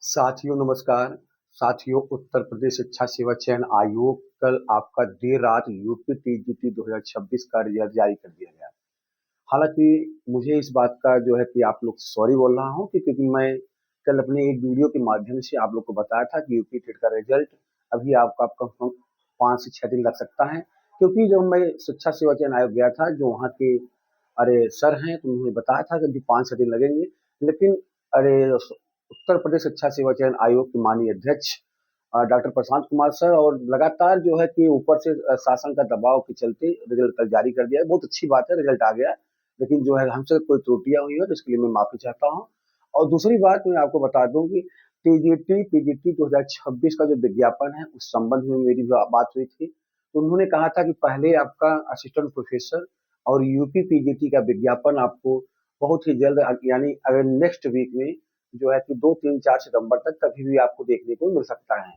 साथियों नमस्कार। साथियों, उत्तर प्रदेश शिक्षा सेवा चयन आयोग कल आपका देर रात यूपी टीजीटी 2026 का रिजल्ट जारी कर दिया गया। हालांकि मुझे इस बात का जो है कि आप लोग सॉरी बोल रहा हूं कि क्योंकि मैं कल अपने एक वीडियो के माध्यम से आप लोग को बताया था कि यूपी टेट का रिजल्ट अभी आपका 5 से 6 दिन लग सकता है। क्योंकि जब मैं शिक्षा सेवा चयन आयोग गया था, जो वहाँ के सर हैं, तो उन्होंने बताया था कि अभी 5 से 6 दिन लगेंगे। लेकिन अरे उत्तर प्रदेश शिक्षा सेवा चयन आयोग के माननीय अध्यक्ष डॉक्टर प्रशांत कुमार सर और लगातार जो है कि ऊपर से शासन का दबाव के चलते रिजल्ट कल जारी कर दिया है। बहुत अच्छी बात है, रिजल्ट आ गया। लेकिन जो है हमसे कोई त्रुटियां हुई है तो इसके लिए मैं माफी चाहता हूँ। और दूसरी बात मैं आपको बता दूं कि टीजीटी पीजीटी 2026 का जो विज्ञापन है उस संबंध में मेरी जो बात हुई थी, तो उन्होंने कहा था कि पहले आपका असिस्टेंट प्रोफेसर और यूपी पीजीटी का विज्ञापन आपको बहुत ही जल्द, यानी अगर नेक्स्ट वीक में जो है कि 2, 3, 4 सितंबर तक कभी भी आपको देखने को मिल सकता है।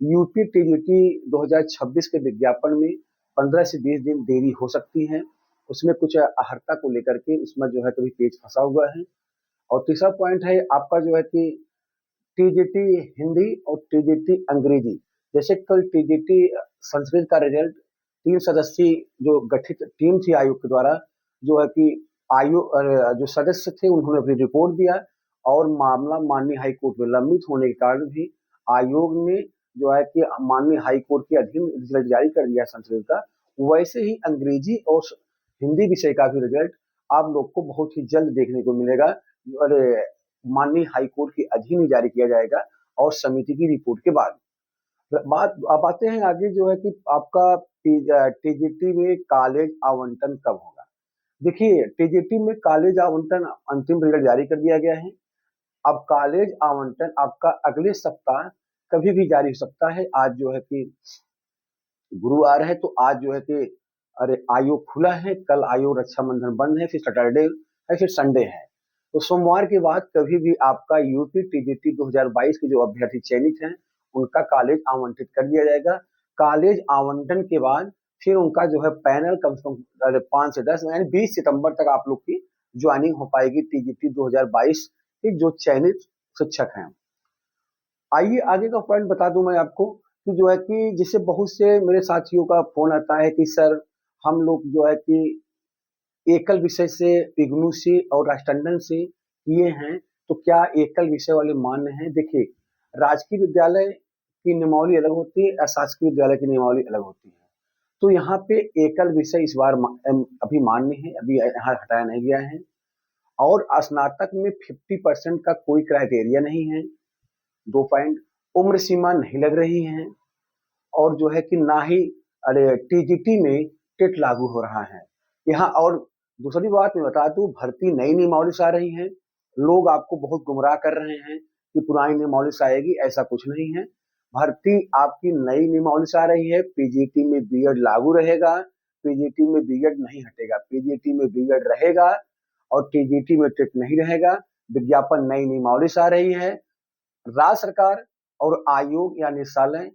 यूपी टीजीटी 2026 के विज्ञापन में 15 से 20 दिन देरी हो सकती है। उसमें कुछ अहर्ता को लेकर के उसमें जो है कभी पेज फंसा हुआ है। और तीसरा पॉइंट है आपका जो है कि टीजीटी हिंदी और टीजीटी अंग्रेजी। जैसे कल टीजीटी संस्कृत का रिजल्ट 3 सदस्यीय जो गठित टीम थी आयोग के द्वारा, जो है कि आयोग जो सदस्य थे उन्होंने अपनी रिपोर्ट दिया और मामला माननीय हाई कोर्ट में लंबित होने के कारण भी आयोग ने जो है कि माननीय हाई कोर्ट के अधीन रिजल्ट जारी कर दिया संस्कृत का। वैसे ही अंग्रेजी और हिंदी विषय का भी रिजल्ट आप लोग को बहुत ही जल्द देखने को मिलेगा और माननीय हाई कोर्ट के अधीन ही जारी किया जाएगा और समिति की रिपोर्ट के बाद। बात अब आते हैं आगे, जो है कि आपका टीजीटी में कॉलेज आवंटन कब होगा। देखिए, टीजीटी में कॉलेज आवंटन अंतिम रिजल्ट जारी कर दिया गया है। अब कॉलेज आवंटन आपका अगले सप्ताह कभी भी जारी हो सकता है। आज जो है कि गुरुवार है, तो आज जो है कि आयोग खुला है। कल आयोग रक्षाबंधन बंद है, फिर सैटरडे है, फिर संडे है। तो सोमवार के बाद कभी भी आपका यूपी टीजीटी 2022 के जो अभ्यर्थी चयनित हैं उनका कॉलेज आवंटित कर दिया जाएगा। कॉलेज आवंटन के बाद फिर उनका जो है पैनल कम से कम 5 से 10 यानी 20 सितंबर तक आप लोग की ज्वाइनिंग हो पाएगी टीजीटी 2022 के जो चयनित शिक्षक हैं। आइए आगे का पॉइंट बता दूं मैं आपको कि जो है कि जिससे बहुत से मेरे साथियों का फोन आता है कि सर, हम लोग जो है कि एकल विषय से इग्नू से और राष्ट्रंडन से किए हैं, तो क्या एकल विषय वाले मान्य हैं। देखिए, राजकीय विद्यालय की नियमावली अलग होती है, अशासकीय विद्यालय की नियमावली अलग होती है। तो यहाँ पे एकल विषय इस बार अभी मान्य है, अभी यहाँ हटाया नहीं गया है। और स्नातक में 50% का कोई क्राइटेरिया नहीं है। 2 पॉइंट, उम्र सीमा नहीं लग रही है। और जो है कि ना ही टीजीटी में टेट लागू हो रहा है यहाँ। और दूसरी बात मैं बता दूं, भर्ती नई नियमावली से आ रही है। लोग आपको बहुत गुमराह कर रहे हैं कि पुरानी नियमावली से आएगी, ऐसा कुछ नहीं है। भर्ती आपकी नई नियमावली से आ रही है। पीजीटी में बीएड लागू रहेगा, पीजीटी में बीएड नहीं हटेगा, पीजीटी में बीएड रहेगा और टीजीटी में टेट नहीं रहेगा। विज्ञापन नई नियमावली से आ रही है। राज्य सरकार और आयोग या निदेशालय,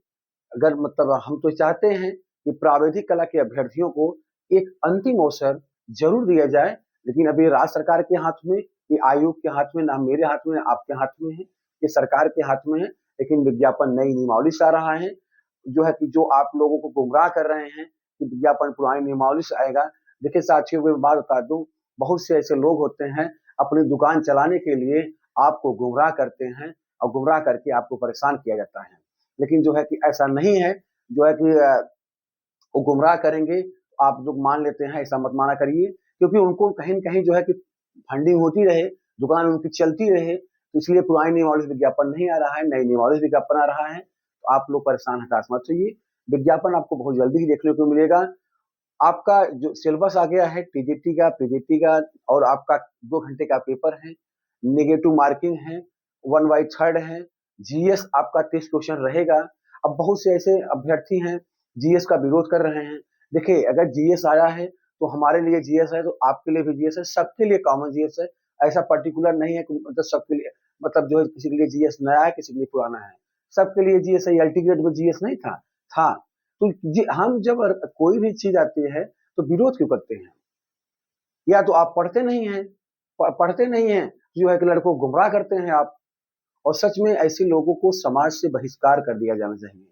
अगर मतलब हम तो चाहते हैं कि प्राविधिक कला के अभ्यर्थियों को एक अंतिम अवसर जरूर दिया जाए। लेकिन अभी राज्य सरकार के हाथ में, ये आयोग के हाथ में, ना मेरे हाथ में, आपके हाथ में है, ये सरकार के हाथ में है। लेकिन विज्ञापन नई नियमावली से आ रहा है, जो है कि जो आप लोगों को गुमराह कर रहे हैं कि विज्ञापन पुरानी नियमावली से आएगा। देखिए साथियों, मैं बात बता दूं, बहुत से ऐसे लोग होते हैं अपनी दुकान चलाने के लिए आपको गुमराह करते हैं और गुमराह करके आपको परेशान किया जाता है। लेकिन जो है कि ऐसा नहीं है, जो है कि वो गुमराह करेंगे तो आप लोग मान लेते हैं, ऐसा मत माना करिए। क्योंकि उनको कहीं न कहीं जो है कि फंडिंग होती रहे, दुकान उनकी चलती रहे, तो इसलिए पुरानी नियमावली से विज्ञापन नहीं आ रहा है, नई नियमावली से विज्ञापन आ रहा है। तो आप लोग परेशान हताश मत होइए, विज्ञापन आपको बहुत जल्दी ही देखने को मिलेगा। आपका जो सिलेबस आ गया है टीजीटी का, पीजीटी का, और आपका 2 घंटे का पेपर है, नेगेटिव मार्किंग है, 1/3 है, जीएस आपका 30 क्वेश्चन रहेगा। अब बहुत से ऐसे अभ्यर्थी हैं जीएस का विरोध कर रहे हैं। देखिए, अगर जीएस आया है तो हमारे लिए जीएस है, तो आपके लिए भी जीएस है, सबके लिए कॉमन जीएस है। ऐसा पर्टिकुलर नहीं है कि मतलब सबके लिए, मतलब जो है किसी के लिए जीएस नया है, किसी के लिए पुराना है, सबके लिए जीएस है। अल्टीग्रेड में जीएस नहीं था। तो हम जब कोई भी चीज आती है तो विरोध क्यों करते हैं। या तो आप पढ़ते नहीं हैं, जो है कि लड़कों को गुमराह करते हैं आप। और सच में ऐसे लोगों को समाज से बहिष्कार कर दिया जाना चाहिए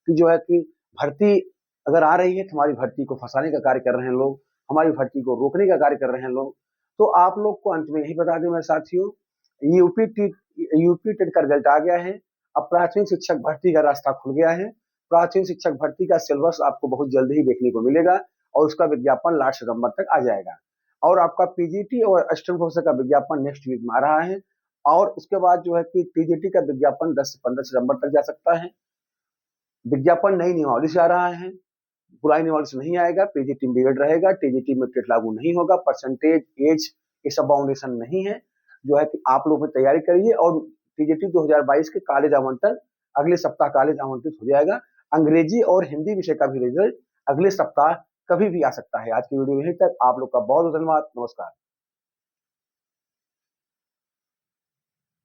कि जो है कि भर्ती अगर आ रही है तो हमारी भर्ती को फंसाने का कार्य कर रहे हैं लोग, हमारी भर्ती को रोकने का कार्य कर रहे हैं लोग। तो आप लोग को अंत में यही बता दें मेरे साथियों, यूपी यूपी टेट का रिजल्ट आ गया है। अब प्राथमिक शिक्षक भर्ती का रास्ता खुल गया है। प्राथमिक शिक्षक भर्ती का सिलेबस आपको बहुत जल्द ही देखने को मिलेगा और उसका विज्ञापन लास्ट सितंबर तक आ जाएगा। और आपका पीजीटी और असिस्टेंट प्रोफेसर का विज्ञापन नेक्स्ट वीक में आ रहा है। और उसके बाद जो है कि टीजीटी का विज्ञापन 10 से 15 सितंबर तक जा सकता है। विज्ञापन नई नियमावली से आ रहा है, पुरानी नियमावली से नहीं आएगा। पीजीटी बीएड रहेगा, टीजीटी में टेट लागू नहीं होगा। परसेंटेज, एज, ये सब बाउंडेशन नहीं है। जो है कि आप लोग तैयारी करिए और टीजीटी 2022 के कॉलेज आवंटन अगले सप्ताह कॉलेज आवंटित हो जाएगा। अंग्रेजी और हिंदी विषय का भी रिजल्ट अगले सप्ताह कभी भी आ सकता है। आज की वीडियो यहीं तक। आप लोग का बहुत धन्यवाद। नमस्कार।